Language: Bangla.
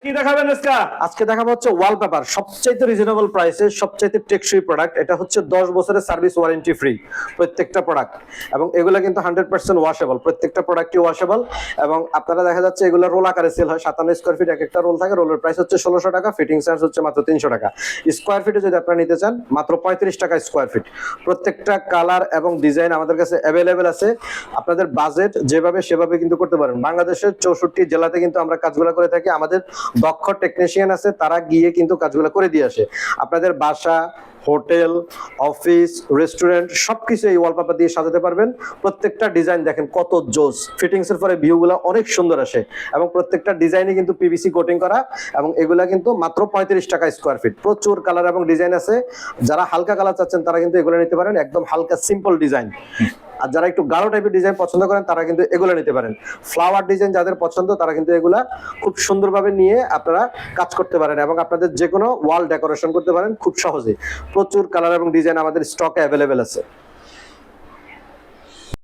কি দেখাবেন আজকে? আজকে দেখাবো হচ্ছে ওয়ালপেপার, সবচাইতে রিজনেবল প্রাইসে সবচাইতে টেকসই প্রোডাক্ট। এটা হচ্ছে 10 বছরের সার্ভিস ওয়ারেন্টি ফ্রি প্রত্যেকটা প্রোডাক্ট, এবং এগুলো কিন্তু 100% ওয়াশেবল, প্রত্যেকটা প্রোডাক্টই ওয়াশেবল। এবং আপনারা দেখা যাচ্ছে এগুলো রোল আকারে সেল হয়, 57 স্কয়ার ফিট এক একটা রোল থাকে। রোলের প্রাইস হচ্ছে 1600 টাকা, ফিটিং চার্জ হচ্ছে মাত্র 300 টাকা। স্কয়ার ফিটে যদি আপনারা নিতে চান মাত্র 35 টাকা স্কয়ার ফিট। প্রত্যেকটা কালার এবং ডিজাইন আমাদের কাছে অ্যাভেলেবেল আছে। আপনাদের বাজেট যেভাবে সেভাবে কিন্তু করতে পারেন। বাংলাদেশের 64 জেলাতে কিন্তু আমরা কাজগুলো করে থাকি। আমাদের দক্ষ টেকনিশিয়ান আছে, তারা গিয়ে কিন্তু কাজগুলো করে দিয়ে আসে। আপনাদের বাসা, হোটেল, অফিস, রেস্টুরেন্ট সবকিছু এই ওয়ালপেপার দিয়ে সাজাতে পারবেন। প্রত্যেকটা ডিজাইন দেখেন কত জোস, ফিটিংস এর পরে ভিউগুলো অনেক সুন্দর আসে, এবং প্রত্যেকটা ডিজাইনই কিন্তু পিভিসি কোটিং করা, এবং এগুলা কিন্তু মাত্র 35 টাকা স্কয়ার ফিট। প্রচুর কালার এবং ডিজাইন আছে। যারা হালকা কালার চাচ্ছেন তারা কিন্তু এগুলো নিতে পারেন, একদম হালকা সিম্পল ডিজাইন। আর যারা একটু গাঢ় টাইপের ডিজাইন পছন্দ করেন তারা কিন্তু এগুলো নিতে পারেন। ফ্লাওয়ার ডিজাইন যাদের পছন্দ তারা কিন্তু এগুলা খুব সুন্দরভাবে নিয়ে আপনারা কাজ করতে পারেন, এবং আপনাদের যে কোনো ওয়াল ডেকোরেশন করতে পারেন খুব সহজে। প্রচুর কালার এবং ডিজাইন আমাদের স্টকে অ্যাভেলেবেল আছে।